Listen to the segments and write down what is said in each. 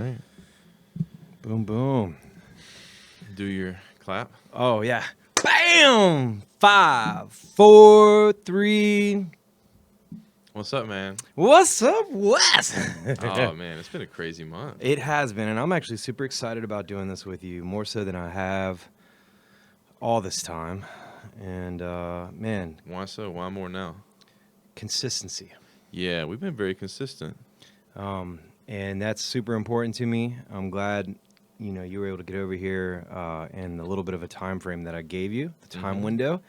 right. Boom, boom. Do your clap. Oh, yeah. Bam! 5, 4, 3. What's up, man? What's up, Wes? Oh, man, it's been a crazy month. It has been, and I'm actually super excited about doing this with you, more so than I have all this time. And, man, Why so? Why more now? consistency. Yeah, we've been very consistent. And that's super important to me. I'm glad, you were able to get over here in the little bit of a time frame that I gave you, the time window.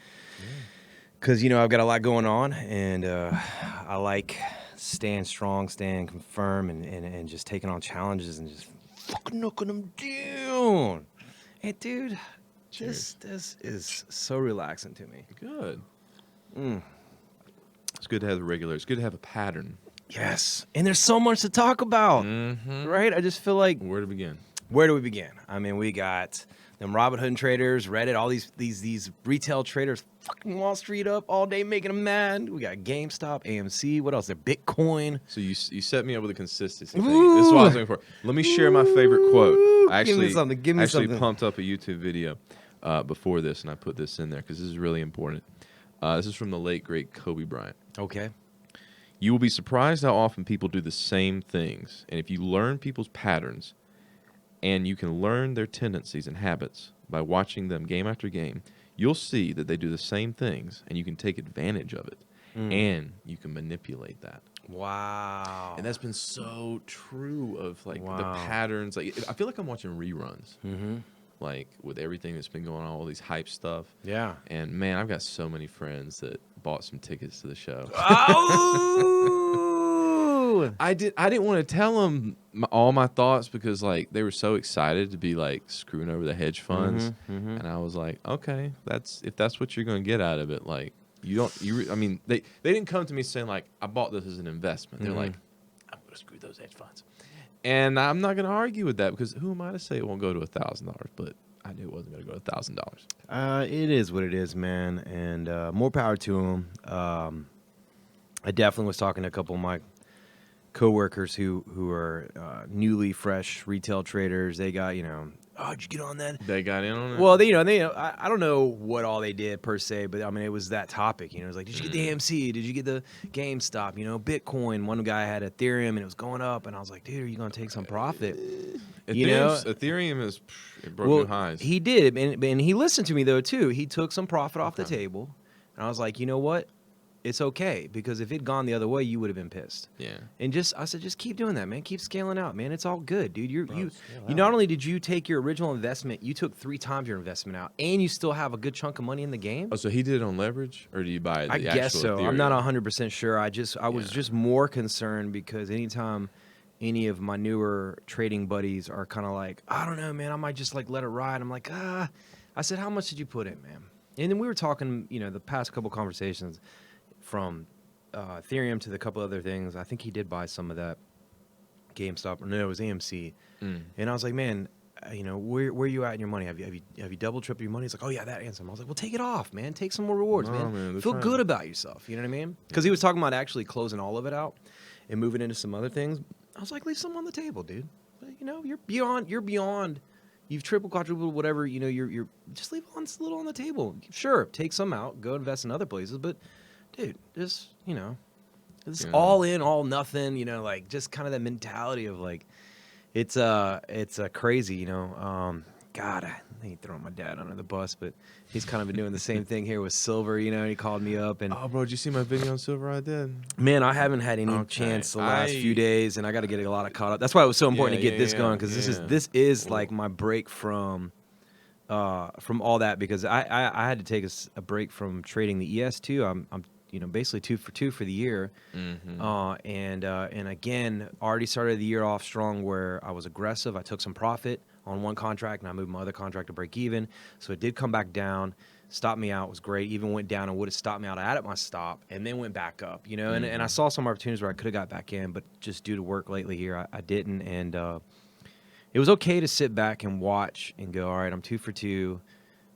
Because, I've got a lot going on, and I like staying strong, staying firm, and just taking on challenges and just fucking knocking them down. And, dude, this is so relaxing to me. Good. It's good to have the regular. It's good to have a pattern. Yes. And there's so much to talk about, right? I just feel like... Where to begin? Where do we begin? I mean, we got them Robinhood traders, Reddit, all these retail traders, fucking Wall Street up all day making them mad. We got Gamestop, AMC, what else? There, Bitcoin. So you set me up with a consistency thing. This is what I was looking for. Let me share my favorite quote. I Give me something. Give me something. Pumped up a YouTube video before this, and I put this in there because this is really important. This is from the late, great Kobe Bryant. Okay. You will be surprised how often people do the same things. And if you learn people's patterns and you can learn their tendencies and habits by watching them game after game, you'll see that they do the same things and you can take advantage of it. And you can manipulate that. Wow. And that's been so true of the Wow. patterns. Like I feel like I'm watching reruns. Like with everything that's been going on, all these hype stuff. Yeah. And man, I've got so many friends that bought some tickets to the show. Oh! I didn't want to tell them all my thoughts because they were so excited to be screwing over the hedge funds, and I was like, okay, if that's what you're going to get out of it, I mean, they didn't come to me saying I bought this as an investment. They're like, I'm going to screw those hedge funds, and I'm not going to argue with that because who am I to say it won't go to $1,000? But I knew it wasn't going to go to $1,000. It is what it is, man, and more power to them. I definitely was talking to a couple of my coworkers who are newly fresh retail traders. They got, oh, did you get on that? They got in on it? Well, I don't know what all they did per se, but I mean, it was that topic. It was like, did you get the AMC? Did you get the GameStop? Bitcoin. One guy had Ethereum and it was going up, and I was like, dude, are you going to take some profit? Ethereum it broke new highs. He did, and he listened to me though too. He took some profit off the table, and I was like, you know what? It's okay, because if it'd gone the other way, you would have been pissed. Yeah. And I said, just keep doing that, man. Keep scaling out, man. It's all good, dude. You not only did you take your original investment, you took 3 times your investment out, and you still have a good chunk of money in the game. Oh, so he did it on leverage, or do you buy the I actual guess so. Ethereum? I'm not 100% sure. I was just more concerned because anytime any of my newer trading buddies are kind of like, I don't know, man, I might just let it ride. I'm like, I said, how much did you put in, man? And then we were talking, the past couple conversations from Ethereum to the couple other things. I think he did buy some of that GameStop. No, it was AMC. And I was like, man, where you at in your money? Have you double, triple your money? He's like, oh yeah, that and some. I was like, well, take it off, man. Take some more rewards, man. Feel good about yourself. You know what I mean? Because he was talking about actually closing all of it out and moving into some other things. I was like, leave some on the table, dude. You're beyond. You've triple, quadrupled, whatever. You're just leave a little on the table. Sure, take some out, go invest in other places, but. Dude, just, it's all in, all nothing, just kind of that mentality of it's crazy, God, I ain't throwing my dad under the bus, but he's kind of been doing the same thing here with silver, he called me up and. Oh, bro, did you see my video on silver? I did. Man, I haven't had any chance the last few days, and I got to get a lot of caught up. That's why it was so important to get this going, because this is my break from all that, because I had to take a break from trading the ES2. I'm basically 2 for 2 for the year. And again, already started the year off strong where I was aggressive. I took some profit on one contract and I moved my other contract to break even. So it did come back down, stopped me out, was great. Even went down and would have stopped me out. I had at my stop and then went back up, and I saw some opportunities where I could have got back in, but just due to work lately here, I didn't. And it was okay to sit back and watch and go, all right, I'm 2 for 2.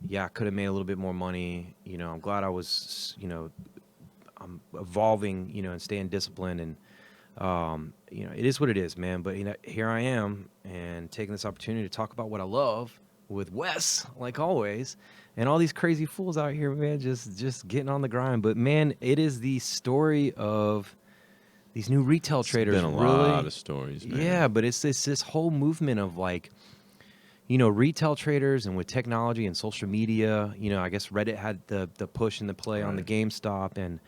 Yeah, I could have made a little bit more money. I'm glad I was, I'm evolving, and staying disciplined. And It is what it is, man. But here I am, and taking this opportunity to talk about what I love with Wes, like always, and all these crazy fools out here, man, just getting on the grind. But man, it is the story of these new retail traders. Been a lot of stories, man. Yeah, but it's this whole movement of like, retail traders, and with technology and social media, I guess Reddit had the push and the play on the GameStop, and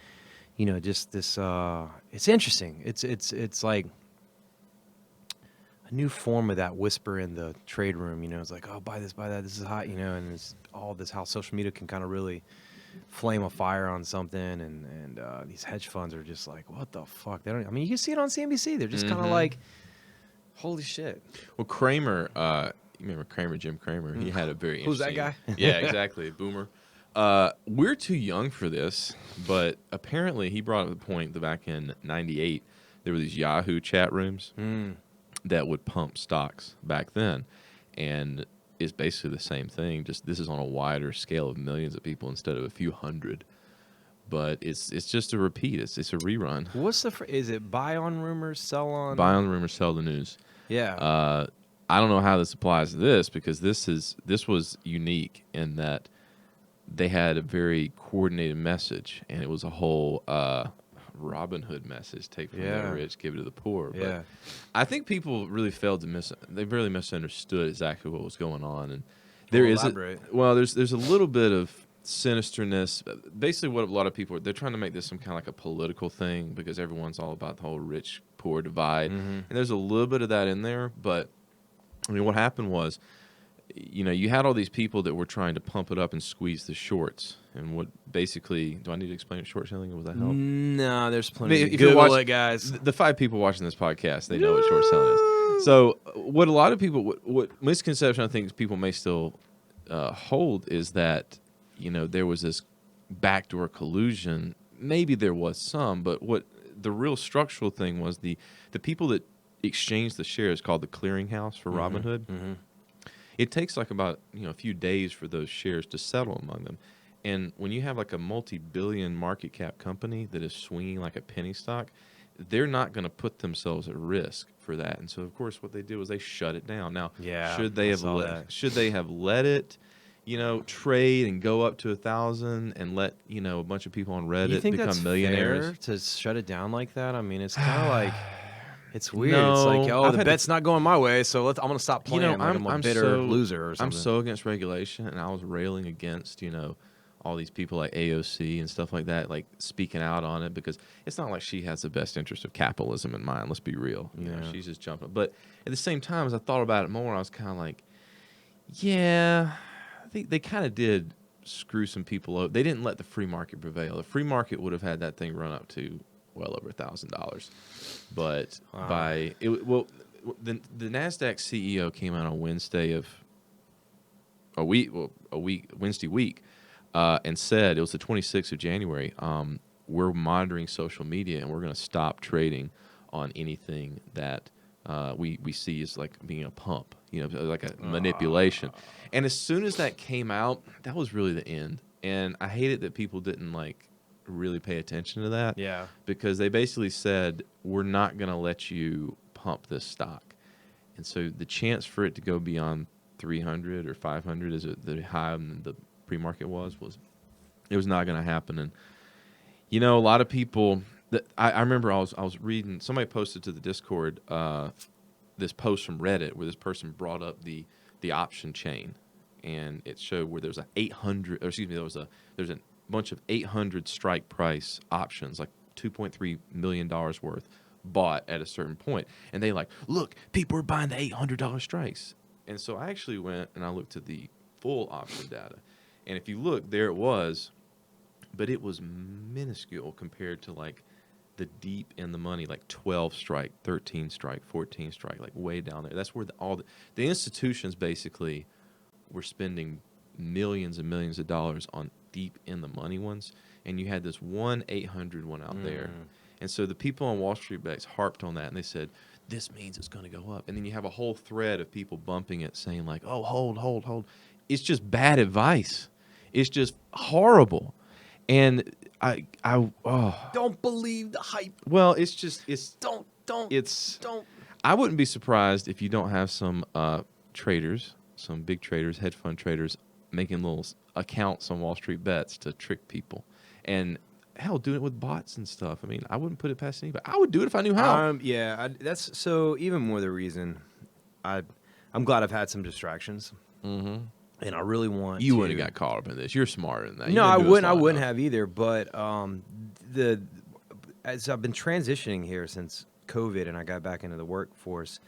just this. It's interesting. It's like a new form of that whisper in the trade room. It's like, oh, buy this, buy that. This is hot, and it's all this how social media can kind of really flame a fire on something, and these hedge funds are just like, what the fuck? They don't. I mean, you can see it on CNBC. They're just kind of like, holy shit. Well, Kramer, you remember Kramer, Jim Kramer? He had a very Who's interesting. that guy? Yeah, exactly, boomer. We're too young for this, but apparently he brought up the point that back in '98 there were these Yahoo chat rooms that would pump stocks back then, and it's basically the same thing. Just this is on a wider scale of millions of people instead of a few hundred. But it's just a repeat. It's a rerun. What's is it buy on rumors, sell on? Buy on the rumors, sell the news. Yeah. I don't know how this applies to this because this was unique in that they had a very coordinated message, and it was a whole Robin Hood message: take from the rich, give it to the poor. But I think people really failed to they really misunderstood exactly what was going on, and there's a little bit of sinisterness. Basically, what a lot of people they're trying to make this some kind of like a political thing because everyone's all about the whole rich poor divide, and there's a little bit of that in there, but. I mean, what happened was, you had all these people that were trying to pump it up and squeeze the shorts. And what basically, do I need to explain what short selling is? Will that help? No, there's plenty. If Google you watch, it, guys. The 5 people watching this podcast, they know what short selling is. So what a lot of people, what misconception I think people may still hold is that, there was this backdoor collusion. Maybe there was some, but what the real structural thing was the people that exchange the shares called the clearinghouse for Robinhood. It takes like about a few days for those shares to settle among them, and when you have like a multi-billion market cap company that is swinging like a penny stock, they're not going to put themselves at risk for that. And so of course what they did was they shut it down. Now should they have let it trade and go up to 1,000 and let a bunch of people on Reddit become millionaires? Fair to shut it down like that? I mean, it's kind of like. It's weird. No, it's like, the bet's not going my way, so I'm going to stop playing. I'm a bitter loser or something. I'm so against regulation, and I was railing against, all these people like AOC and stuff like that, like speaking out on it because it's not like she has the best interest of capitalism in mind. Let's be real. She's just jumping. But at the same time, as I thought about it more, I was kind of like, yeah, I think they kind of did screw some people over. They didn't let the free market prevail. The free market would have had that thing run up to well over $1,000, but the NASDAQ CEO came out on Wednesday Wednesday week, and said it was the 26th of January. We're monitoring social media and we're going to stop trading on anything that we see as like being a pump, like a manipulation. And as soon as that came out, that was really the end. And I hated that people didn't really pay attention to that. Yeah. Because they basically said, we're not going to let you pump this stock. And so the chance for it to go beyond 300 or 500 as the high in the pre-market was it was not going to happen. And, a lot of people that I remember I was reading, somebody posted to the Discord this post from Reddit where this person brought up the option chain, and it showed where there's there's a bunch of 800 strike price options, like $2.3 million worth, bought at a certain point. And they look, people are buying the $800 strikes. And so I actually went and I looked at the full option data. And if you look, there it was, but it was minuscule compared to the deep in the money, 12 strike, 13 strike, 14 strike, way down there. That's where all the institutions basically were spending millions and millions of dollars on deep in the money ones, and you had this 800 one out there. And so the people on Wall Street bets harped on that, and they said, this means it's going to go up. And then you have a whole thread of people bumping it saying oh, hold. It's just bad advice. It's just horrible. And I don't believe the hype. Well, it's Don't. I wouldn't be surprised if you don't have some traders, some big traders, hedge fund traders, making little accounts on Wall Street Bets to trick people. And hell, doing it with bots and stuff. I mean, I wouldn't put it past anybody. I would do it if I knew how. That's so even more the reason I'm glad I've had some distractions. Mm-hmm. And I really want You wouldn't have got caught up in this. You're smarter than that. No, I wouldn't have either. But as I've been transitioning here since COVID and I got back into the workforce,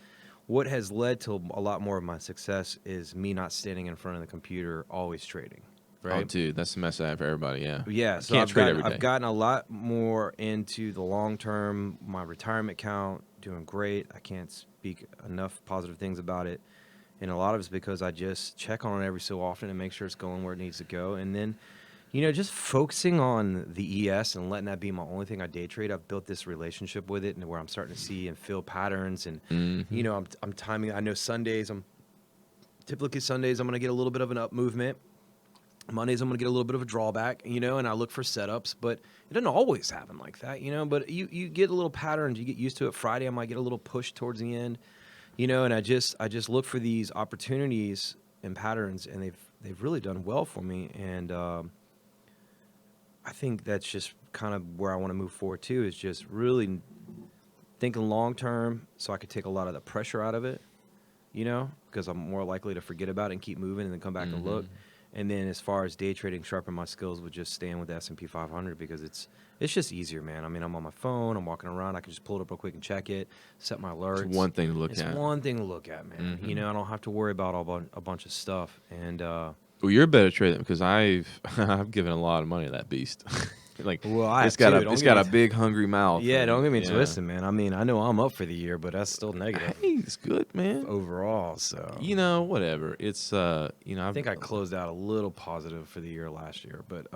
what has led to a lot more of my success is me not standing in front of the computer always trading. Right? Oh, dude, that's the mess I have for everybody. Yeah. Yeah. So I've gotten a lot more into the long term. My retirement account doing great. I can't speak enough positive things about it. And a lot of it's because I just check on it every so often and make sure it's going where it needs to go. And then, just focusing on the ES and letting that be my only thing I day trade. I've built this relationship with it, and where I'm starting to see and feel patterns. And I'm timing. I know typically Sundays I'm going to get a little bit of an up movement. Mondays I'm going to get a little bit of a drawback. And I look for setups, but it doesn't always happen like that. But you get a little patterns. You get used to it. Friday I might get a little push towards the end. And I just look for these opportunities and patterns, and they've really done well for me. And I think that's just kind of where I want to move forward too. Is just really thinking long term, so I could take a lot of the pressure out of it. Because I'm more likely to forget about it and keep moving, and then come back and look. And then as far as day trading, sharpen my skills with just staying with the S&P 500 because it's just easier, man. I mean, I'm on my phone, I'm walking around, I can just pull it up real quick and check it, set my alerts. It's one thing to look at. It's one thing to look at, man. I don't have to worry about a bunch of stuff. And well, you're a better trader because I've given a lot of money to that beast. It's got a big hungry mouth. Yeah, don't get me twisted, man. I mean, I know I'm up for the year, but that's still negative. Hey, it's good, man. Overall, so whatever. It's I think I closed out a little positive for the year last year, but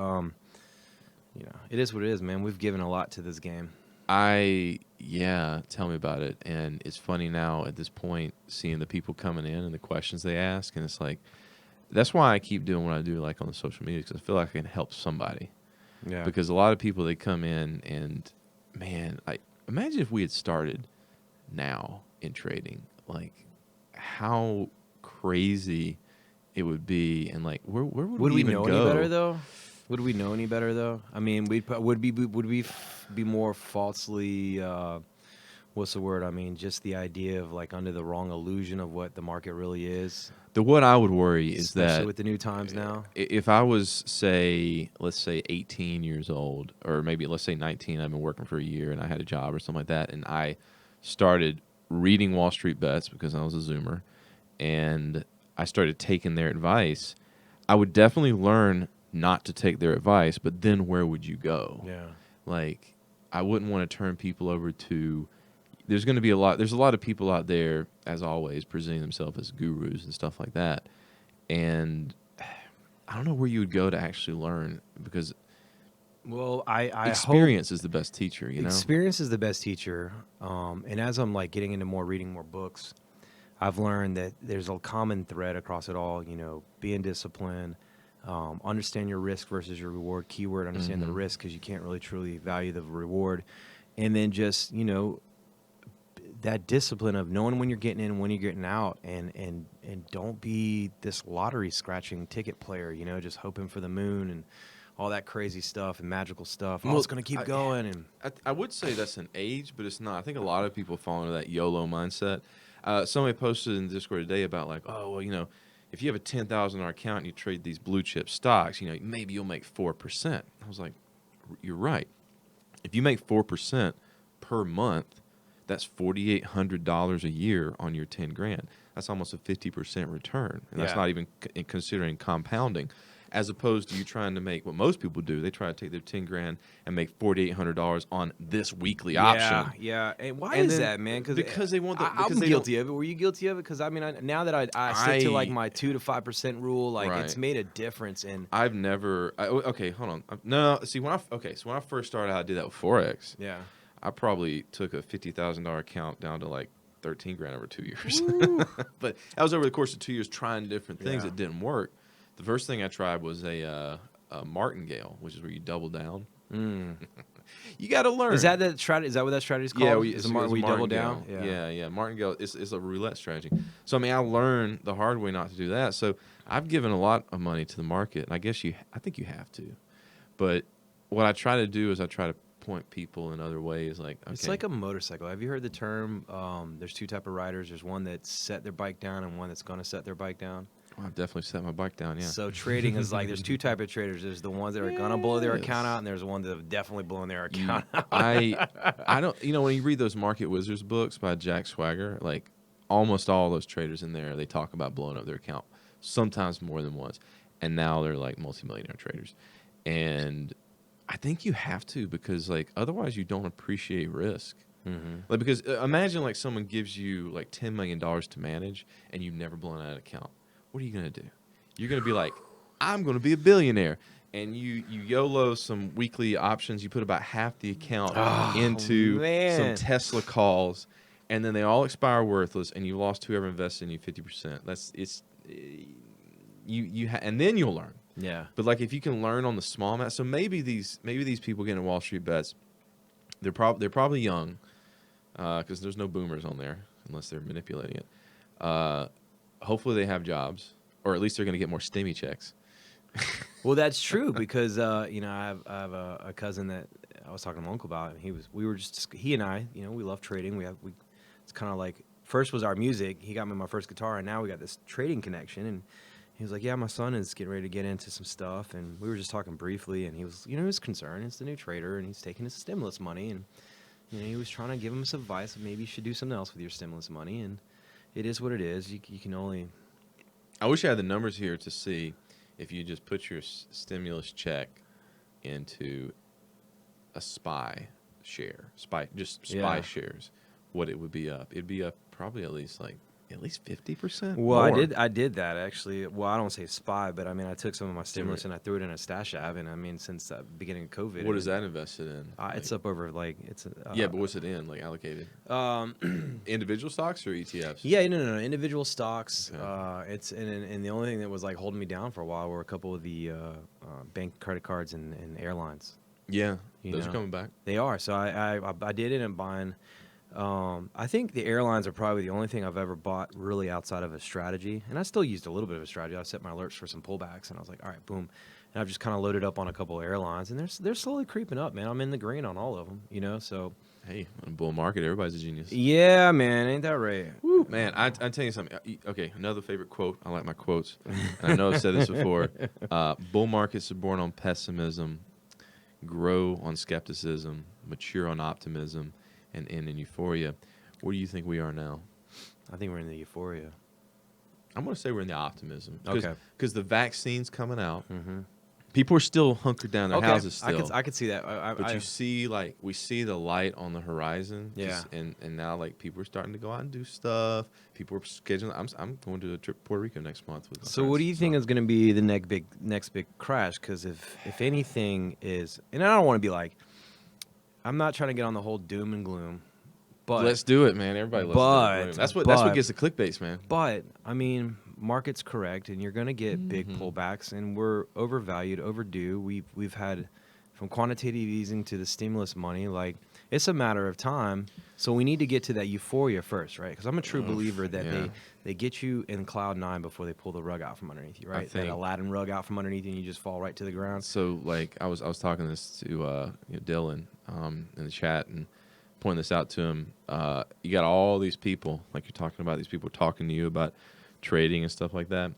it is what it is, man. We've given a lot to this game. Tell me about it. And it's funny now at this point seeing the people coming in and the questions they ask, and it's like that's why I keep doing what I do, like on the social media, because I feel like I can help somebody. Yeah. Because a lot of people, they come in and, man, imagine if we had started now in trading, like how crazy it would be, and like where would we even know go? Any better though? Would we know any better though? I mean, would we be more falsely what's the word? I mean, just the idea of like under the wrong illusion of what the market really is. What I would worry is especially that with the new times now. If I was, let's say 18 years old, or maybe let's say 19, I've been working for a year and I had a job or something like that, and I started reading Wall Street Bets because I was a Zoomer, and I started taking their advice, I would definitely learn not to take their advice, but then where would you go? Yeah. Like, I wouldn't want to turn people over to... There's a lot of people out there, as always, presenting themselves as gurus and stuff like that. And I don't know where you would go to actually learn, because experience is the best teacher, Experience is the best teacher. And as I'm like getting into reading more books, I've learned that there's a common thread across it all, being disciplined, understand your risk versus your reward. Keyword, understand the risk, because you can't really truly value the reward. And then just, that discipline of knowing when you're getting in and when you're getting out, and don't be this lottery scratching ticket player, just hoping for the moon and all that crazy stuff and magical stuff. It's going to keep going. And I would say that's an age, but it's not. I think a lot of people fall into that YOLO mindset. Somebody posted in Discord today about like, if you have a $10,000 account and you trade these blue chip stocks, maybe you'll make 4%. I was like, you're right. If you make 4% per month, that's $4,800 a year on your $10,000. That's almost a 50% return, and that's not even considering compounding. As opposed to you trying to make what most people do, they try to take their $10,000 and make $4,800 on this weekly option. Yeah. And why is that, man? Because they want. I'm guilty of it. Were you guilty of it? Because I mean, now that I stick to like my 2 to 5% rule, like it's made a difference. And I've never. Okay, hold on. No, see when I first started, I did that with Forex. Yeah. I probably took a $50,000 account down to like $13,000 over 2 years. But that was over the course of 2 years trying different things that didn't work. The first thing I tried was a Martingale, which is where you double down. You got to learn. Is that the strategy? Is that what that strategy is called? Yeah, is it we double down? Yeah. Martingale is a roulette strategy. So I mean, I learned the hard way not to do that. So I've given a lot of money to the market, and I think you have to. But what I try to do is I try to point people in other ways. Like, okay. It's like a motorcycle. Have you heard the term? There's two type of riders. There's one that set their bike down and one that's going to set their bike down. Well, I've definitely set my bike down. Yeah. So trading is like there's two type of traders. There's the ones that are gonna blow their account out, and there's the ones that have definitely blown their account out. I don't. When you read those Market Wizards books by Jack Swagger, like almost all those traders in there, they talk about blowing up their account, sometimes more than once, and now they're like multimillionaire traders, and I think you have to, because like otherwise you don't appreciate risk. Mm-hmm. Like, because imagine like someone gives you like $10 million to manage, and you've never blown out an account. What are you gonna do? You're going to be like, I'm going to be a billionaire. And you YOLO some weekly options. You put about half the account into some Tesla calls, and then they all expire worthless, and you lost whoever invested in you 50%. And then you'll learn. Yeah. But like if you can learn on the small amount, so maybe these people getting Wall Street bets, they're probably young, because there's no boomers on there unless they're manipulating it. Hopefully they have jobs. Or at least they're going to get more stimmy checks. Well, that's true, because I have a cousin that I was talking to my uncle about, and he and I, we love trading. It's kind of like, first was our music. He got me my first guitar, and now we got this trading connection. And he was like, "Yeah, my son is getting ready to get into some stuff." And we were just talking briefly, and he was, he was concerned. It's the new trader, and he's taking his stimulus money, and he was trying to give him some advice. Maybe you should do something else with your stimulus money, and it is what it is. You can only. I wish I had the numbers here to see if you just put your stimulus check into a SPY share, SPY shares, what it would be up. It'd be up probably at least 50%. Well, more. I did that actually. Well, I don't say SPY, but I mean I took some of my stimulus and I threw it in a stash app, and I mean since the beginning of COVID. What is that invested in? It's up over yeah, but what's it in? Like allocated? Individual stocks or ETFs? Yeah, no, individual stocks. Okay. And the only thing that was like holding me down for a while were a couple of the bank credit cards and airlines. Yeah, those are coming back. They are. So I did end up buying. I think the airlines are probably the only thing I've ever bought really outside of a strategy, and I still used a little bit of a strategy. I set my alerts for some pullbacks, and I was like, all right, boom, and I've just kind of loaded up on a couple of airlines, and they're slowly creeping up, man. I'm in the green on all of them, So hey, in a bull market, everybody's a genius. Yeah, man, ain't that right? Woo. Man, I tell you something. Okay, another favorite quote. I like my quotes, and I know I've said this before. Bull markets are born on pessimism, grow on skepticism, mature on optimism, and end in euphoria. Where do you think we are now? I think we're in the euphoria. I'm going to say we're in the optimism. Okay. Because the vaccine's coming out. Mm-hmm. People are still hunkered down in their houses still. I could see that. But you see, we see the light on the horizon. Yeah. And now, people are starting to go out and do stuff. People are scheduling. I'm going to a trip to Puerto Rico next month with my So what do you think is going to be the next big crash? Because if anything is, and I don't want to be like, I'm not trying to get on the whole doom and gloom, but let's do it, man. Everybody loves doom and gloom. That's what gets the clickbaits, man. But I mean, market's correct, and you're going to get big pullbacks, and we're overvalued, overdue. We've had from quantitative easing to the stimulus money, it's a matter of time. So we need to get to that euphoria first, right? Because I'm a true believer that they get you in cloud 9 before they pull the rug out from underneath you, right? That Aladdin rug out from underneath you, and you just fall right to the ground. So I was talking this to Dylan in the chat and pointing this out to him. You got all these people, like you're talking about, these people talking to you about trading and stuff like that.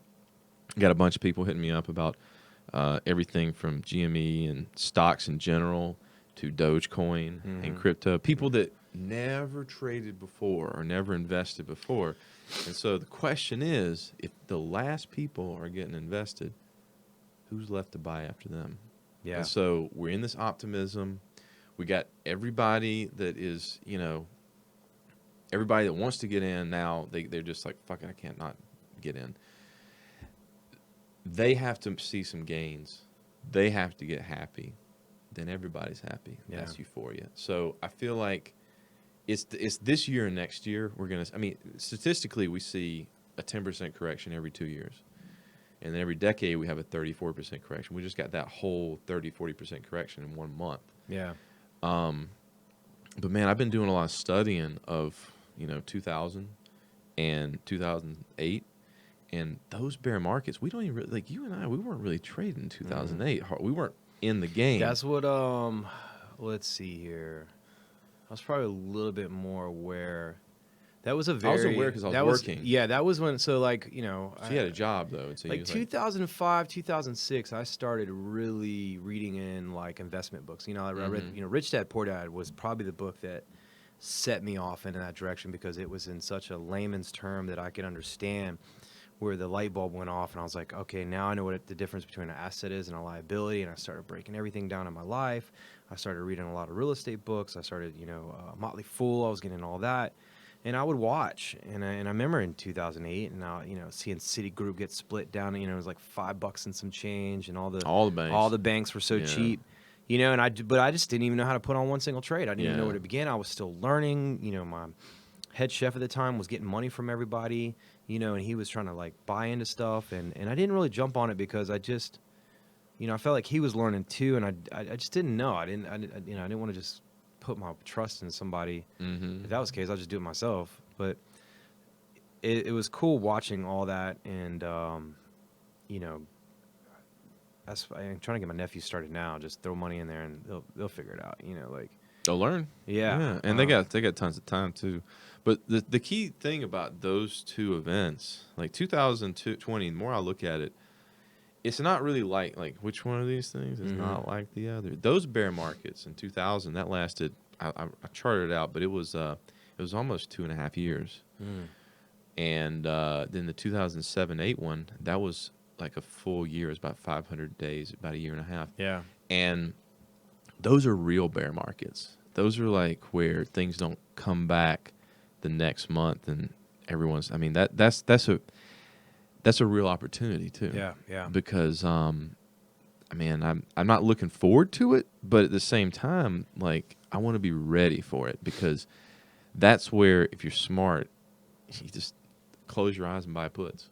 You got a bunch of people hitting me up about everything from GME and stocks in general to Dogecoin and crypto. People that never traded before or never invested before. And so the question is, if the last people are getting invested, who's left to buy after them? Yeah. And so we're in this optimism. We got everybody that is, everybody that wants to get in now, they're just like, fuck it, I can't not get in. They have to see some gains. They have to get happy. Then everybody's happy. Yeah. That's euphoria. So I feel like it's this year and next year statistically we see a 10% correction every 2 years. And then every decade we have a 34% correction. We just got that whole 30-40% correction in 1 month. Yeah. But man, I've been doing a lot of studying of 2000 and 2008, and those bear markets. We don't even like you and I. We weren't really trading in 2008. We weren't in the game. That's what. Let's see here. I was probably a little bit more aware. That was a very. I was aware because I was working. Yeah, that was when. So like So you had a job though. So like 2005, 2006, I started really reading in like investment books. I read, Rich Dad Poor Dad was probably the book that set me off in that direction because it was in such a layman's term that I could understand, where the light bulb went off and I was like, okay, now I know what the difference between an asset is and a liability. And I started breaking everything down in my life. I started reading a lot of real estate books. I started, Motley Fool. I was getting all that. And I would watch. And I remember in 2008, and now, seeing Citigroup get split down, it was like $5 and some change, and all the banks were so cheap. But I just didn't even know how to put on one single trade. I didn't even know where to begin. I was still learning. My head chef at the time was getting money from everybody, and he was trying to like buy into stuff, and I didn't really jump on it because I just, I felt like he was learning too, and I just didn't know. I didn't want to just put my trust in somebody. If that was the case, I'd just do it myself. But it was cool watching all that, and I'm trying to get my nephew started now. Just throw money in there, and they'll figure it out. They'll learn. Yeah. And they got tons of time too. But the key thing about those two events, like 2020, the more I look at it, it's not really like which one of these things is not like the other. Those bear markets in 2000, that lasted, I charted it out, but it was almost 2.5 years. And then the 2007-8 one, that was like a full year. It was about 500 days, about a year and a half. Yeah. And those are real bear markets. Those are like where things don't come back the next month, and everyone's. I mean, that's a real opportunity too. Yeah. Because I'm not looking forward to it, but at the same time, like I want to be ready for it, because that's where, if you're smart, you just close your eyes and buy puts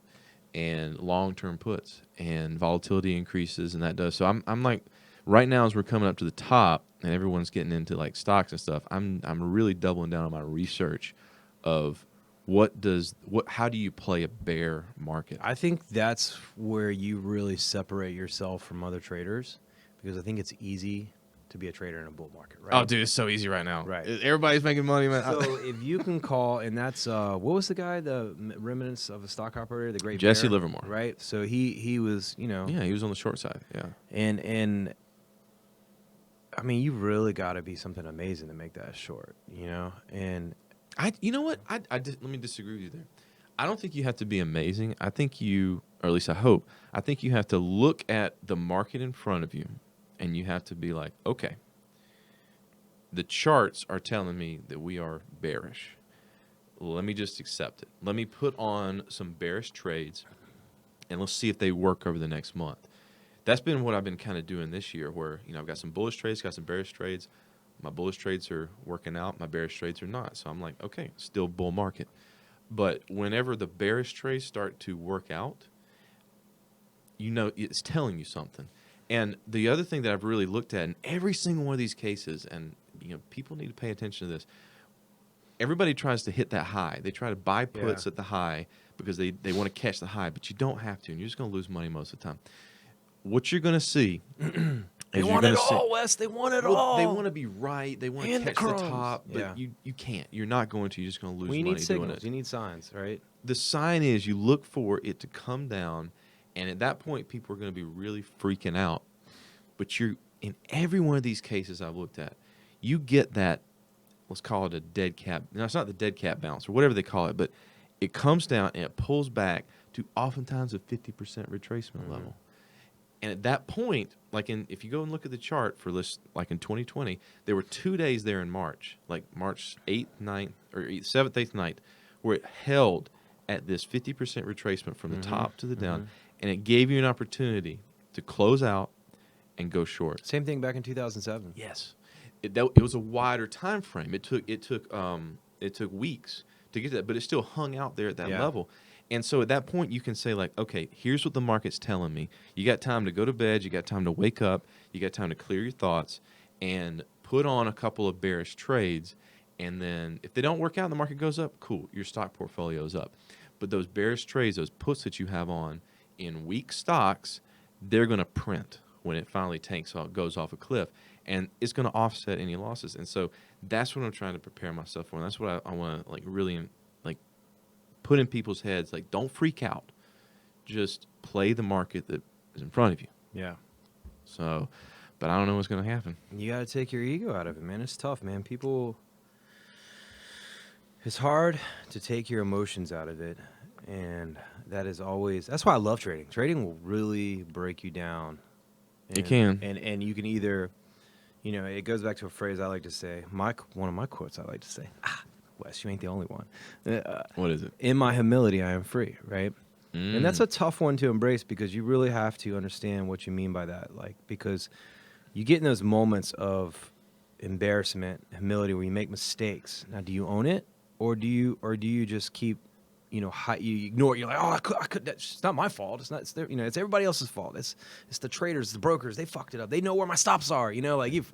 and long-term puts, and volatility increases, and that does. So I'm like, right now as we're coming up to the top and everyone's getting into like stocks and stuff, I'm really doubling down on my research of how do you play a bear market? I think that's where you really separate yourself from other traders, because I think it's easy to be a trader in a bull market, right? Oh, dude, it's so easy right now. Right. Everybody's making money, man. So if you can call, and that's what was the guy, the remnants of a stock operator, the great Jesse bear, Livermore, right? So he was, yeah, he was on the short side, yeah. And I mean, you really got to be something amazing to make that short, And you know what? Let me disagree with you there. I don't think you have to be amazing. I think or at least I hope, I think you have to look at the market in front of you, and you have to be like, okay, the charts are telling me that we are bearish. Let me just accept it. Let me put on some bearish trades, and let's see if they work over the next month. That's been what I've been kind of doing this year, where, I've got some bullish trades, got some bearish trades. My bullish trades are working out. My bearish trades are not. So I'm like, okay, still bull market. But whenever the bearish trades start to work out, it's telling you something. And the other thing that I've really looked at in every single one of these cases, and people need to pay attention to this, everybody tries to hit that high. They try to buy puts at the high because they want to catch the high, but you don't have to, and you're just going to lose money most of the time. What you're going to see they want it all, Wes. They want it all. They want to be right. They want to catch the top, but you can't. You're not going to. You're just going to lose money need signals. doing it. You need signs, right? The sign is you look for it to come down, and at that point, people are going to be really freaking out. But in every one of these cases I've looked at, you get that, let's call it a dead cat. No, it's not the dead cat bounce or whatever they call it, but it comes down and it pulls back to oftentimes a 50% retracement level. And at that point, if you go and look at the chart for this, like in 2020, there were 2 days there in March, like March 8th, 9th, or 7th, 8th, 9th, where it held at this 50% retracement from the top to the down, and it gave you an opportunity to close out and go short. Same thing back in 2007. Yes, it was a wider time frame. It took weeks to get to that, but it still hung out there at that level. And so at that point, you can say, like, okay, here's what the market's telling me. You got time to go to bed. You got time to wake up. You got time to clear your thoughts and put on a couple of bearish trades, and then if they don't work out and the market goes up, cool, your stock portfolio is up. But those bearish trades, those puts that you have on in weak stocks, they're going to print when it finally tanks off, goes off a cliff, and it's going to offset any losses. And so that's what I'm trying to prepare myself for. And that's what I want to like really like put in people's heads. Like, don't freak out. Just play the market that is in front of you. Yeah. So, but I don't know what's going to happen. You got to take your ego out of it, man. It's tough, man. It's hard to take your emotions out of it. And that's why I love trading. Trading will really break you down. It can. And you can either, it goes back to a phrase I like to say. One of my quotes I like to say. Wes, you ain't the only one. What is it? In my humility, I am free, right? Mm. And that's a tough one to embrace because you really have to understand what you mean by that. Like, because you get in those moments of embarrassment, humility, where you make mistakes. Now, do you own it, or do you just keep, you ignore it? You're like, I could. It's not my fault. It's not. It's their, it's everybody else's fault. It's the traders, the brokers. They fucked it up. They know where my stops are. Like you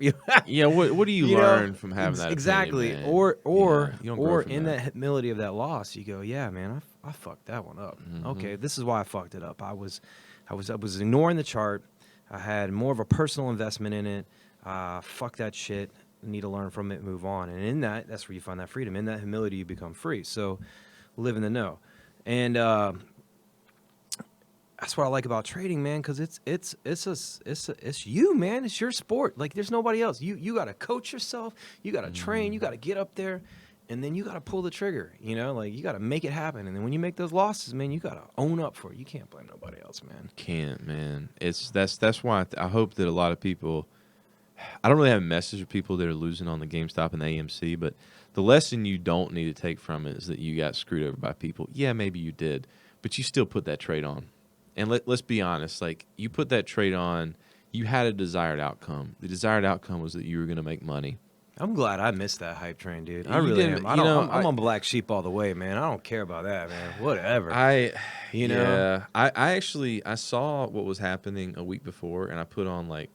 yeah. What do you learn from having that? Exactly. Opinion, Or in that humility of that loss, you go, yeah, man, I fucked that one up. Mm-hmm. Okay, this is why I fucked it up. I was ignoring the chart. I had more of a personal investment in it. Fuck that shit. I need to learn from it, move on. And in that's where you find that freedom. In that humility, you become free. So live in the know. And that's what I like about trading, man, because it's you, man. It's your sport. Like, there's nobody else. You got to coach yourself. You got to train. You got to get up there. And then you got to pull the trigger, like you got to make it happen. And then when you make those losses, man, you got to own up for it. You can't blame nobody else, man. Can't, man. That's why I hope that a lot of people, I don't really have a message for people that are losing on the GameStop and the AMC, but the lesson you don't need to take from it is that you got screwed over by people. Yeah, maybe you did, but you still put that trade on. And let's be honest, like, you put that trade on, you had a desired outcome. The desired outcome was that you were going to make money. I'm glad I missed that hype train, dude. I really am. I'm on black sheep all the way, man. I don't care about that, man. Whatever. I actually saw what was happening a week before, and I put on like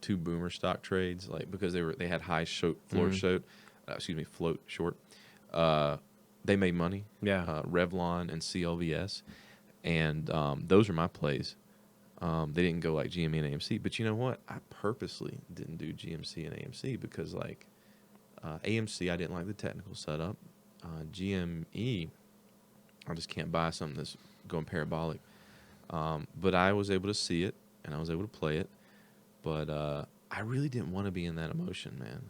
2 boomer stock trades, like, because they had high float short. They made money. Yeah. Revlon and CLVS, and those are my plays. They didn't go like GME and AMC, but you know what? I purposely didn't do GMC and AMC because, like, AMC, I didn't like the technical setup. GME, I just can't buy something that's going parabolic. But I was able to see it, and I was able to play it. But I really didn't want to be in that emotion, man.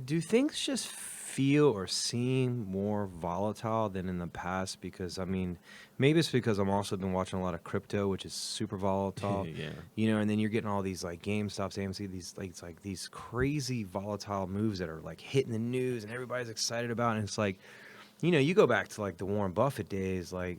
Do things just feel or seem more volatile than in the past? Because, I mean, maybe it's because I'm also been watching a lot of crypto, which is super volatile. Yeah. And then you're getting all these like GameStops, AMC, these crazy volatile moves that are like hitting the news and everybody's excited about. And it's like, you go back to like the Warren Buffett days, like,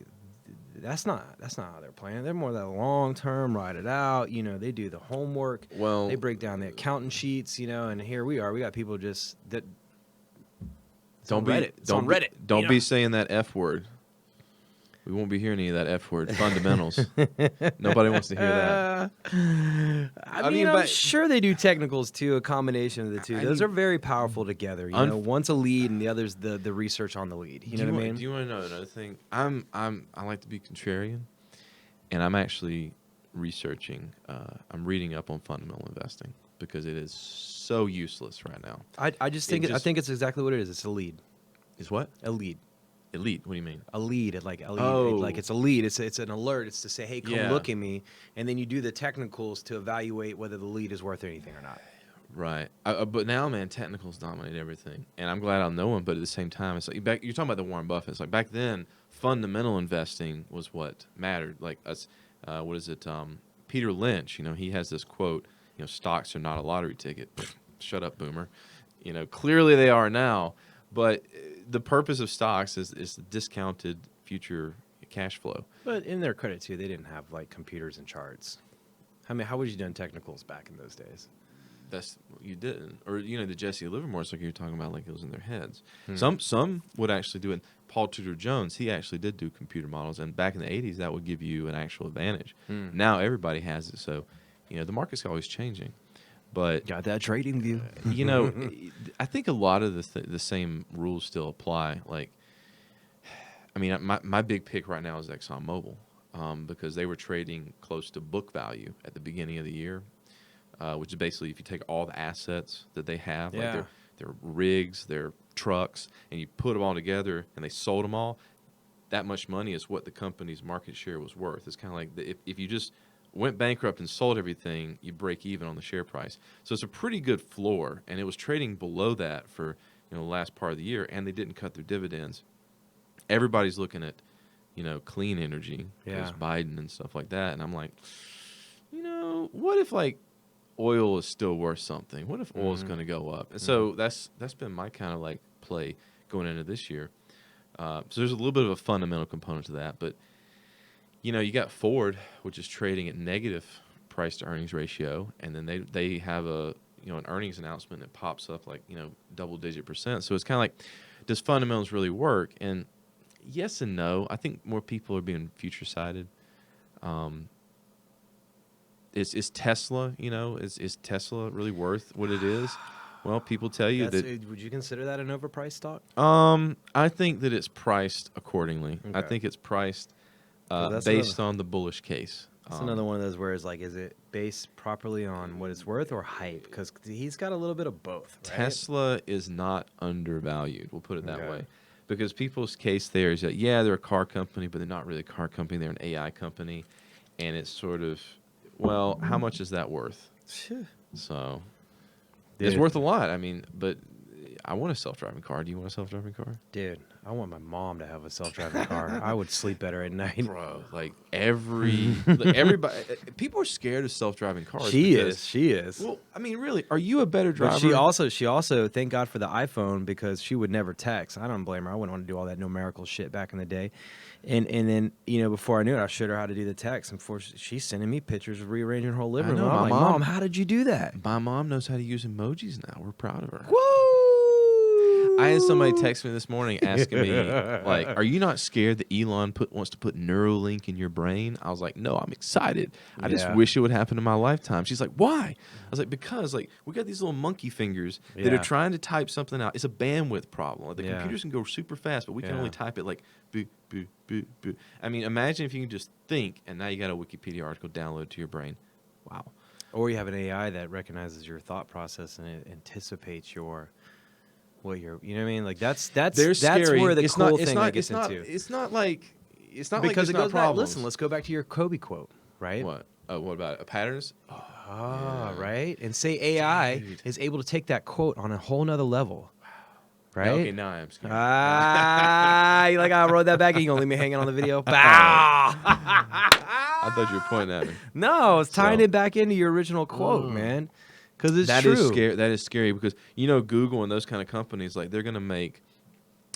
that's not how they're playing. They're more that long term, ride it out. They do the homework. Well, they break down the accountant sheets. And here we are. We got people just that. Don't be on Reddit. Don't be saying that F word. We won't be hearing any of that F word. Fundamentals. Nobody wants to hear that. I mean, I'm sure they do technicals too. A combination of the two. Those are very powerful together. One's a lead and the other's the research on the lead. You know what I mean? Do you want to know another thing? I like to be contrarian, and I'm actually researching. I'm reading up on fundamental investing because it is so useless right now. I think it's exactly what it is. It's a lead. Is what? A lead. Elite. What do you mean? A lead, like it's a lead. It's an alert. It's to say, hey, come look at me, and then you do the technicals to evaluate whether the lead is worth anything or not. Right. But now, man, technicals dominate everything, and I'm glad I'll know them. But at the same time, it's like you're talking about the Warren Buffett. It's like back then, fundamental investing was what mattered. Like us, what is it? Peter Lynch. He has this quote. Stocks are not a lottery ticket. Shut up, boomer. Clearly they are now. But the purpose of stocks is discounted future cash flow. But in their credit too, they didn't have like computers and charts. I mean, how would you done technicals back in those days? You didn't, or the Jesse Livermore, like you're talking about, like it was in their heads. Some would actually do it. Paul Tudor Jones, he actually did do computer models, and back in the 80s, that would give you an actual advantage. Now everybody has it, so the market's always changing. But got that trading view. I think a lot of the same rules still apply. Like, I mean, my big pick right now is Exxon Mobil, because they were trading close to book value at the beginning of the year, which is basically if you take all the assets that they have, like their rigs, their trucks, and you put them all together, and they sold them all. That much money is what the company's market share was worth. It's kind of like if you just went bankrupt and sold everything, you break even on the share price. So it's a pretty good floor, and it was trading below that for the last part of the year, and they didn't cut their dividends. Everybody's looking at clean energy because Biden and stuff like that, and I'm like, what if like oil is still worth something? What if oil is going to go up? And so that's been my kind of like play going into this year. So there's a little bit of a fundamental component to that, but you got Ford, which is trading at negative price to earnings ratio, and then they have an earnings announcement that pops up like double-digit %. So it's kind of like, does fundamentals really work? And yes and no. I think more people are being future-sighted. Is Tesla, is Tesla really worth what it is? Well, people tell you that. Would you consider that an overpriced stock? I think that it's priced accordingly. Okay. I think it's priced based on the bullish case. That's another one of those where it's like, is it based properly on what it's worth or hype? Because he's got a little bit of both. Right? Tesla is not undervalued. We'll put it that way. Because people's case there is that, they're a car company, but they're not really a car company. They're an AI company. And it's sort of, well, how much is that worth? So it's worth a lot. I mean, but I want a self-driving car. Do you want a self-driving car? Dude, I want my mom to have a self-driving car. I would sleep better at night. Bro, like everybody, people are scared of self-driving cars. She is. Well, I mean, really, are you a better driver? But she also, thank God for the iPhone, because she would never text. I don't blame her. I wouldn't want to do all that numerical shit back in the day. And then, before I knew it, I showed her how to do the text. And before she's sending me pictures of rearranging her whole living room. I'm like, Mom, how did you do that? My mom knows how to use emojis now. We're proud of her. Woo! I had somebody text me this morning asking me, like, are you not scared that Elon wants to put Neuralink in your brain? I was like, no, I'm excited. I just wish it would happen in my lifetime. She's like, why? I was like, because, like, we got these little monkey fingers that are trying to type something out. It's a bandwidth problem. Like, the computers can go super fast, but we can only type it like, boo, boo, boo, boo. I mean, imagine if you can just think, and now you got a Wikipedia article downloaded to your brain. Wow. Or you have an AI that recognizes your thought process and it anticipates what you're, you know what I mean? Like that's scary. where the it's cool not, thing gets into. It's not like because like it goes back. Listen, let's go back to your Kobe quote, right? What? Oh, what about it? Patterns? Right. And say AI is able to take that quote on a whole nother level. Right? Okay, now I am scared. You like I wrote that back and you gonna leave me hanging on the video? Bow! I thought you were pointing at me. No, it's tying it back into your original quote, man. Because it's true. That is scary because Google and those kind of companies, like, they're gonna make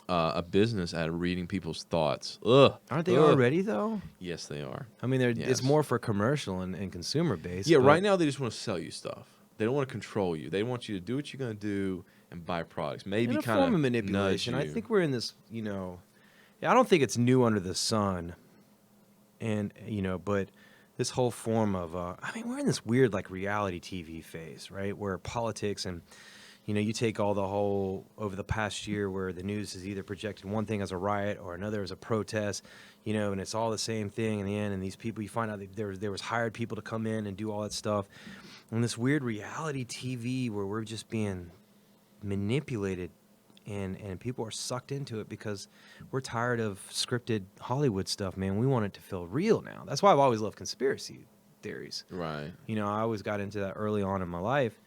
a business out of reading people's thoughts. Ugh. Aren't they already though? Yes, they are. I mean, it's more for commercial and consumer based. Yeah, right now they just want to sell you stuff. They don't want to control you. They want you to do what you're gonna do and buy products. Maybe kind form of manipulation. I think we're in this. I don't think it's new under the sun, and but this whole form of we're in this weird like reality TV phase, right? Where politics and you take all the whole over the past year where the news has either projected one thing as a riot or another as a protest, and it's all the same thing in the end. And these people, you find out that there was hired people to come in and do all that stuff, and this weird reality TV where we're just being manipulated and people are sucked into it because we're tired of scripted Hollywood stuff, man. We want it to feel real now. That's why I've always loved conspiracy theories. Right. I always got into that early on in my life.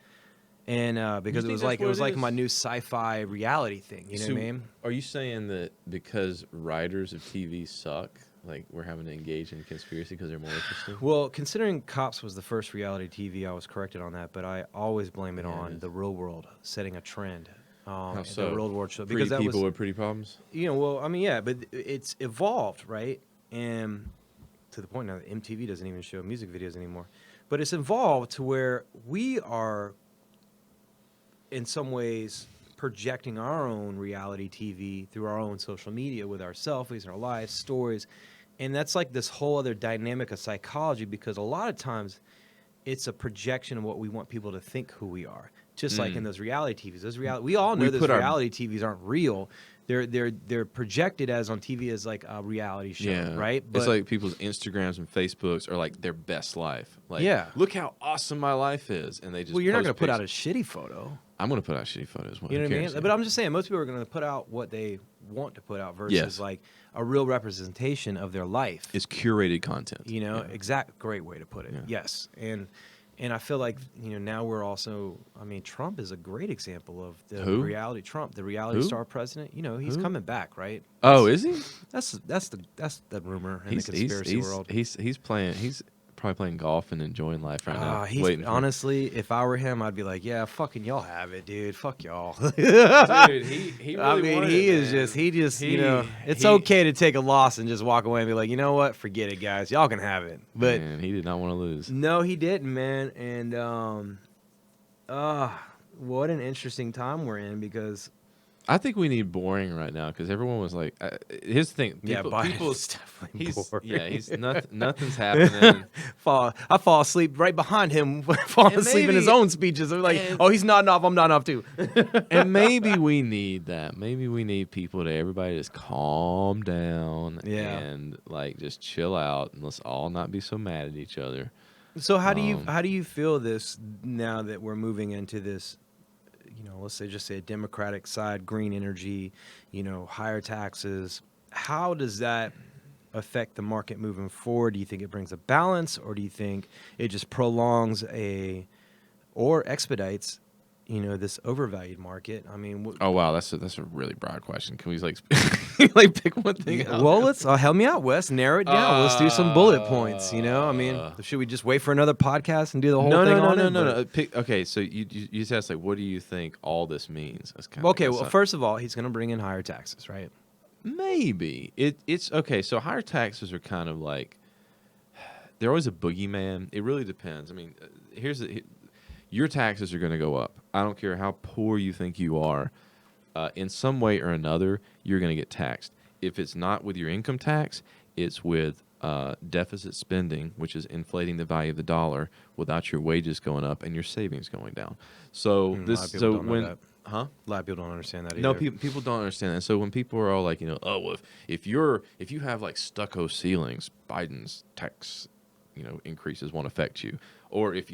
And because it was like my new sci-fi reality thing, you know what I mean? Are you saying that because writers of TV suck, like we're having to engage in conspiracy because they're more interesting? Well, considering Cops was the first reality TV, I was corrected on that, but I always blame it on the real world setting a trend. How so? The real world show, because people with pretty problems? But it's evolved, right? And to the point now that MTV doesn't even show music videos anymore. But it's evolved to where we are, in some ways, projecting our own reality TV through our own social media with our selfies, our lives, stories. And that's like this whole other dynamic of psychology because a lot of times it's a projection of what we want people to think who we are. Just like in those reality TVs. We all know those reality TVs aren't real. They're projected as on TV as like a reality show, right? But it's like people's Instagrams and Facebooks are like their best life. Like, look how awesome my life is, and they just. Well, you're not going to put out a shitty photo. I'm going to put out shitty photos. You know what I mean? But I'm just saying, most people are going to put out what they want to put out versus like a real representation of their life. It's curated content. You know, great way to put it. Yeah. Yes, and I feel like, you know, now we're also, I mean, Trump is a great example of the reality. Trump, the reality star president. You know, he's coming back, right? Oh, is he? That's the rumor in the conspiracy world. He's playing. He's probably playing golf and enjoying life right now. Honestly, if I were him, I'd be like, yeah, fucking y'all have it, dude. Fuck y'all. Dude, he really I mean, he just, you know, it's okay to take a loss and just walk away and be like, you know what, forget it, guys. Y'all can have it. But man, he did not want to lose. No, he didn't, man. And what an interesting time we're in, because I think we need boring right now, because everyone was like, here's the thing. Biden's definitely boring. Yeah, he's nothing's happening. I fall asleep right behind him, falling asleep in his own speeches. I'm like, oh, he's nodding off, I'm nodding off too. And maybe we need that. Maybe we need everybody just calm down and like just chill out, and let's all not be so mad at each other. So how do you feel this now that we're moving into this, you know, let's say a Democratic side, green energy, you know, higher taxes? How does that affect the market moving forward? Do you think it brings a balance, or do you think it just prolongs or expedites, you know, this overvalued market? I mean, oh wow, that's a really broad question. Can we like pick one thing out? Well, let's help me out, Wes. Narrow it down. Let's do some bullet points. You know, I mean, should we just wait for another podcast and do the whole thing? No. Okay, so you just asked, like, what do you think all this means? Well, first of all, he's going to bring in higher taxes, right? Maybe it's okay. So higher taxes are kind of like, they're always a boogeyman. It really depends. I mean, your taxes are going to go up. I don't care how poor you think you are. In some way or another, you're going to get taxed. If it's not with your income tax, it's with deficit spending, which is inflating the value of the dollar without your wages going up and your savings going down. So a lot of people don't understand that either. No, people don't understand that. So when people are all like, you know, oh, well, if you have like stucco ceilings, Biden's tax, you know, increases won't affect you. Or if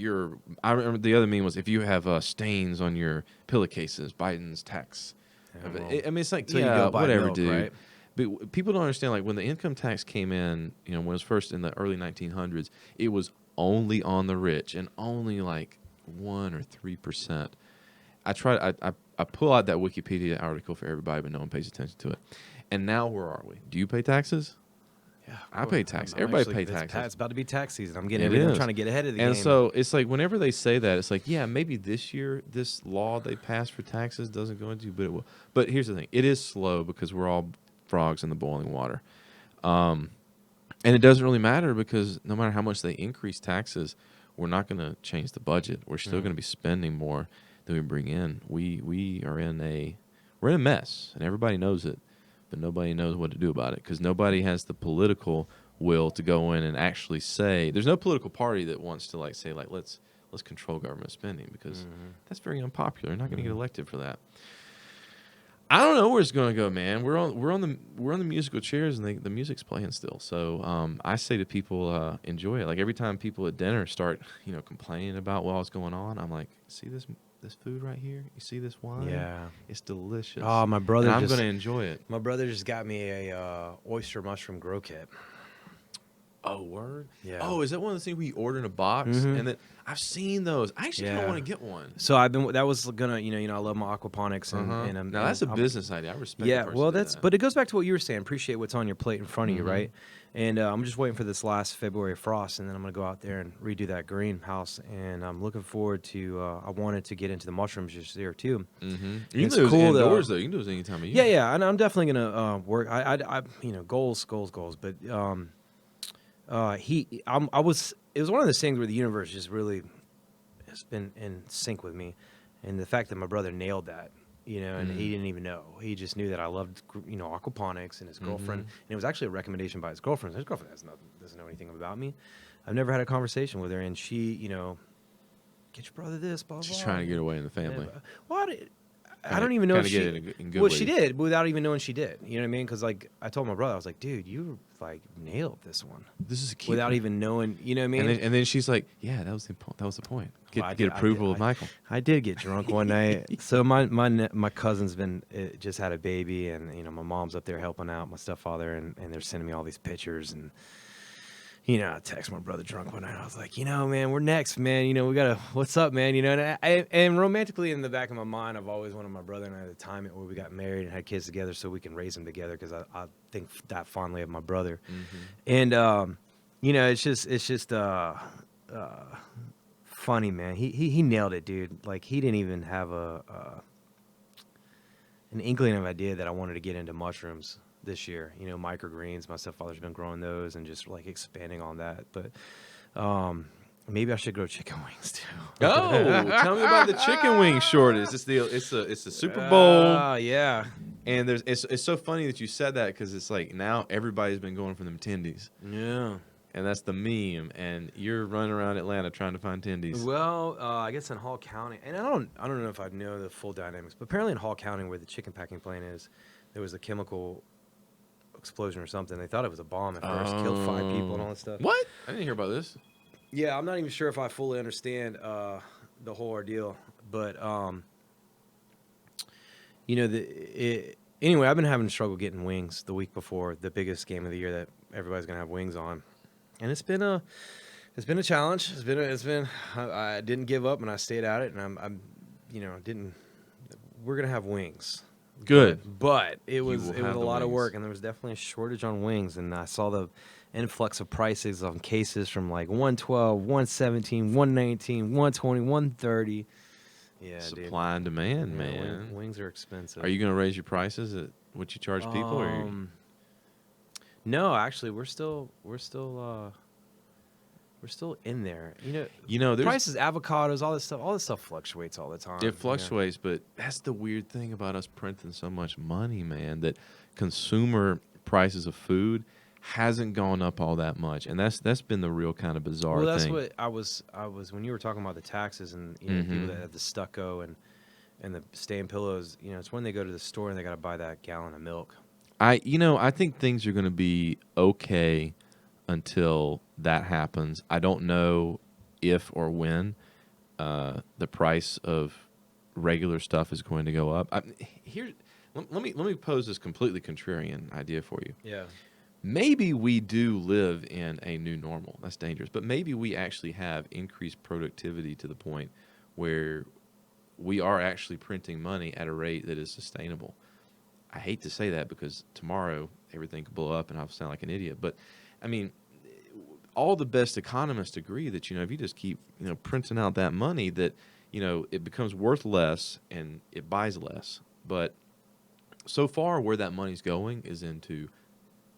I remember the other meme was, if you have stains on your pillowcases, Biden's tax. Yeah, I mean, it's like, whatever, milk, dude. Right? But people don't understand, like, when the income tax came in, you know, when it was first in the early 1900s, it was only on the rich and only like 1 or 3%. I pull out that Wikipedia article for everybody, but no one pays attention to it. And now where are we? Do you pay taxes? Yeah, I pay taxes. Everybody pays taxes. It's about to be tax season. I'm trying to get ahead of the game. And so it's like, whenever they say that, it's like, yeah, maybe this year this law they passed for taxes doesn't go into, but it will. But here's the thing: it is slow because we're all frogs in the boiling water, and it doesn't really matter, because no matter how much they increase taxes, we're not going to change the budget. We're still going to be spending more than we bring in. We're in a mess, and everybody knows it. But nobody knows what to do about it, because nobody has the political will to go in and actually say. There's no political party that wants to like say, like, let's control government spending, because that's very unpopular. You're not going to get elected for that. I don't know where it's going to go, man. We're on the musical chairs, and the music's playing still. So I say to people, enjoy it. Like, every time people at dinner start, you know, complaining about what's going on, I'm like, see this food right here? You see this wine? Yeah. It's delicious. Oh, my brother I'm going to enjoy it. My brother just got me a oyster mushroom grow kit. Oh, word? Yeah. Oh, is that one of the things we order in a box? And then I've seen those. I actually kind of want to get one. So I love my aquaponics and now that's a business idea. I respect. Yeah, well, but it goes back to what you were saying. Appreciate what's on your plate in front of you, right? And I'm just waiting for this last February frost, and then I'm gonna go out there and redo that greenhouse. And I'm looking forward to. I wanted to get into the mushrooms this year too. You can do those indoors though. You can do those any time of year. Yeah, and I'm definitely gonna work. I goals, but it was one of those things where the universe just really has been in sync with me, and the fact that my brother nailed that, you know, and he didn't even know. He just knew that I loved, you know, aquaponics, and his girlfriend. And it was actually a recommendation by his girlfriend. His girlfriend doesn't know anything about me. I've never had a conversation with her, and she, you know, get your brother this, blah, blah. She's trying to get away in the family. I don't even know if she... Get it in good well, ways. she did, without even knowing she did. You know what I mean? Because, like, I told my brother, I was like, dude, you, like, nailed this one. This is a keeper. Without even knowing, you know what I mean? And then she's like, yeah, that was the point. Get approval of Michael. I did get drunk one night. So my cousin's just had a baby, and, you know, my mom's up there helping out, my stepfather, and they're sending me all these pictures, and... You know, I text my brother drunk one night. I was like, you know, man, we're next, man. You know, we gotta, what's up, man? You know, and romantically in the back of my mind, I've always wanted my brother and I to time it where we got married and had kids together so we can raise them together, because I think that fondly of my brother. And, you know, it's just funny, man. He nailed it, dude. Like, he didn't even have an inkling of idea that I wanted to get into mushrooms this year. You know, microgreens. My stepfather's been growing those and just like expanding on that. But maybe I should grow chicken wings too. Oh, tell me about the chicken wing shortage. It's the Super Bowl. Yeah. And it's so funny that you said that, because it's like now everybody's been going for them tendies. Yeah. And that's the meme. And you're running around Atlanta trying to find tendies. Well, I guess in Hall County, and I don't know if I know the full dynamics, but apparently in Hall County, where the chicken packing plant is, there was a chemical explosion or something. They thought it was a bomb at first, killed 5 people and all that stuff. What? I didn't hear about this. Yeah, I'm not even sure if I fully understand the whole ordeal, but you know, anyway, I've been having trouble getting wings the week before the biggest game of the year that everybody's gonna have wings on, and it's been a challenge. I didn't give up, and I stayed at it, and I'm you know, we're gonna have wings. Good. But it was a lot of wings. work, and there was definitely a shortage on wings, and I saw the influx of prices on cases from like 112, 117, 119, 120, 130. Yeah, Supply and demand, man. Wings are expensive. Are you going to raise your prices at what you charge people? Or no, actually, we're still in there. You know, prices, avocados, all this stuff fluctuates all the time. It fluctuates, but that's the weird thing about us printing so much money, man, that consumer prices of food hasn't gone up all that much. And that's been the real kind of bizarre thing. Well, that's what I was when you were talking about the taxes and people that have the stucco and the stand pillows, it's when they go to the store and they got to buy that gallon of milk. I think things are going to be okay until that happens. I don't know if or when the price of regular stuff is going to go up. Let me pose this completely contrarian idea for you. Yeah. Maybe we do live in a new normal. That's dangerous. But maybe we actually have increased productivity to the point where we are actually printing money at a rate that is sustainable. I hate to say that because tomorrow everything could blow up and I'll sound like an idiot. But, I mean, all the best economists agree that, if you just keep, printing out that money, that, it becomes worth less and it buys less. But so far where that money's going is into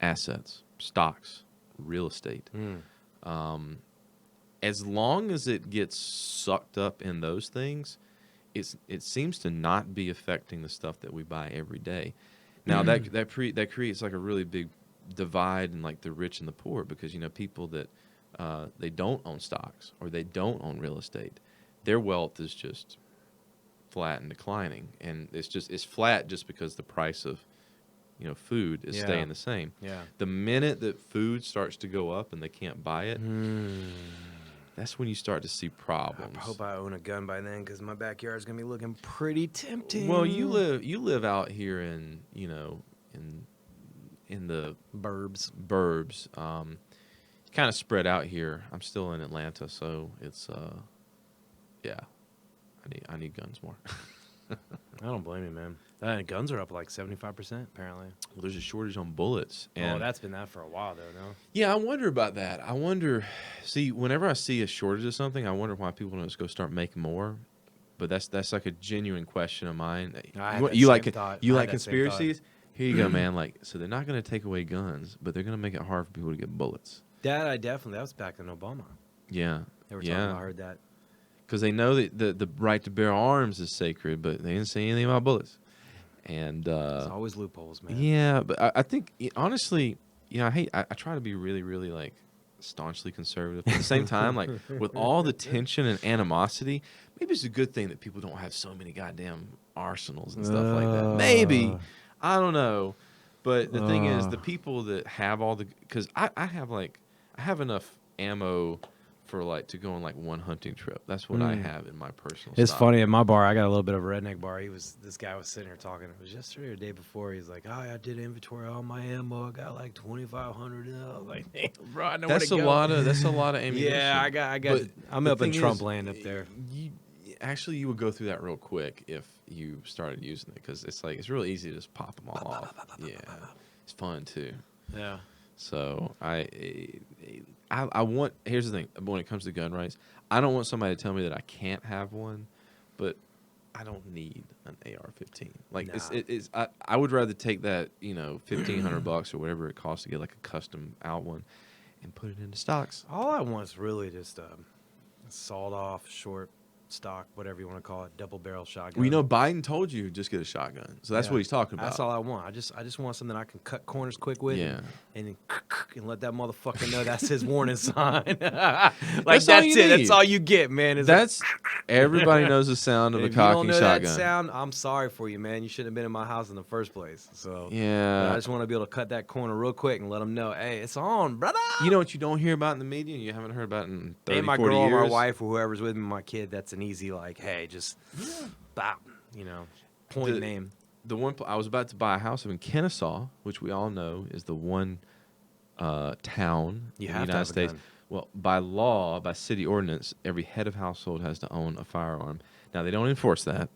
assets, stocks, real estate. As long as it gets sucked up in those things, it seems to not be affecting the stuff that we buy every day. Now that creates like a really big divide in like the rich and the poor, because people that they don't own stocks or they don't own real estate, their wealth is just flat and declining, and it's flat just because the price of food is staying the same. Yeah. The minute that food starts to go up and they can't buy it, that's when you start to see problems. I hope I own a gun by then, because my backyard is gonna be looking pretty tempting. Well, you live out here in the burbs. Kind of spread out here. I'm still in Atlanta, so it's I need guns more. I don't blame you, man. Guns are up like 75%, apparently. Well, there's a shortage on bullets. That's been that for a while, though, no? Yeah, I wonder about that. Whenever I see a shortage of something, I wonder why people don't just go start making more. But that's like a genuine question of mine. You like conspiracies? Here you go, man. So they're not going to take away guns, but they're going to make it hard for people to get bullets. That was back in Obama. Yeah. They were talking about, I heard that. because they know that the right to bear arms is sacred, but they didn't say anything about bullets. And There's always loopholes, man. yeah, but I think honestly, I try to be really, really like staunchly conservative. At the same time, like with all the tension and animosity, maybe it's a good thing that people don't have so many goddamn arsenals and stuff like that. Maybe, I don't know. But the thing is, the people that have all the, because I have enough ammo for like to go on like one hunting trip. That's what I have in my personal. It's stock. funny at my bar. I got a little bit of a redneck bar. This guy was sitting here talking. It was yesterday or the day before. He's like, "Oh, I did inventory on my ammo. I got like 2,500." I was like, "Damn, bro, I know where to go." That's a lot of ammunition. Yeah, I got. But I'm the up in thing Trump is, land up there. You would go through that real quick if you started using it, because it's real easy to just pop them all off. Yeah, it's fun too. Yeah. So I want. Here's the thing: when it comes to gun rights, I don't want somebody to tell me that I can't have one, but I don't need an AR-15. Like I would rather take that $1,500 or whatever it costs to get like a custom out one, and put it into stocks. All I want is really just a sawed off short stock, whatever you want to call it, double barrel shotgun. Well, Biden told you just get a shotgun, so that's what he's talking about. That's all I want. I just want something I can cut corners quick with, and let that motherfucker know that's his warning sign. That's it. That's all you get, man. Everybody knows the sound of a cocking shotgun. If you don't know that sound, I'm sorry for you, man. You shouldn't have been in my house in the first place. So yeah, I just want to be able to cut that corner real quick and let them know, hey, it's on, brother. You know what you don't hear about in the media, and you haven't heard about in 30, and my 40 girl, years? or my wife, or whoever's with me, my kid. That's an easy hey, just bop, point name. The one I was about to buy a house in Kennesaw, which we all know is the one town in the United States. Well, by law, by city ordinance, every head of household has to own a firearm. Now, they don't enforce that,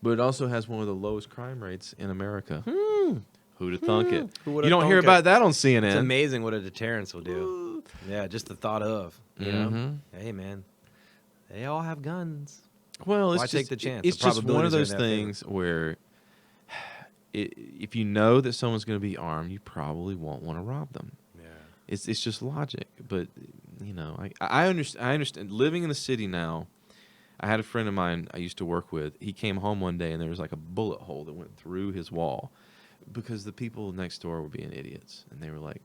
but it also has one of the lowest crime rates in America. Who'd have thunk it? You don't hear about that on CNN. It's amazing what a deterrence will do. Yeah, just the thought of, know. Hey, man, they all have guns. Well, why take the chance? It's just one of those things where if you know that someone's going to be armed, you probably won't want to rob them. Yeah, it's just logic. But I understand. Living in the city now, I had a friend of mine I used to work with. He came home one day and there was like a bullet hole that went through his wall because the people next door were being idiots and they were like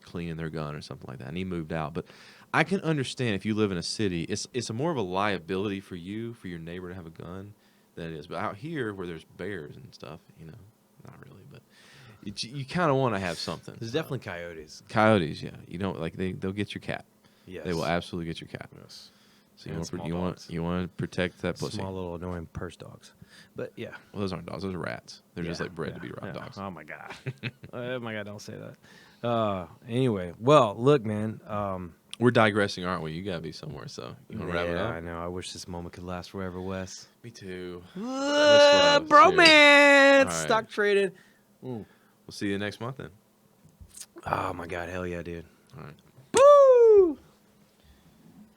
cleaning their gun or something like that. And he moved out, but I can understand if you live in a city, it's a more of a liability for you, for your neighbor to have a gun than it is. But out here where there's bears and stuff, not really, but you kind of want to have something. There's definitely coyotes. Coyotes, yeah. They'll get your cat. Yes. They will absolutely get your cat. Yes. So you want to protect that pussy. Small little annoying purse dogs. But yeah. Well, those aren't dogs. Those are rats. They're just like bred to be rough dogs. Oh my god. Oh my god! Don't say that. Anyway, well, look, man. We're digressing, aren't we? You gotta be somewhere. So you want to wrap it up? I know. I wish this moment could last forever, Wes. Me too. Bromance. Right. Stock traded. We'll see you next month then. Oh my god! Hell yeah, dude. All right.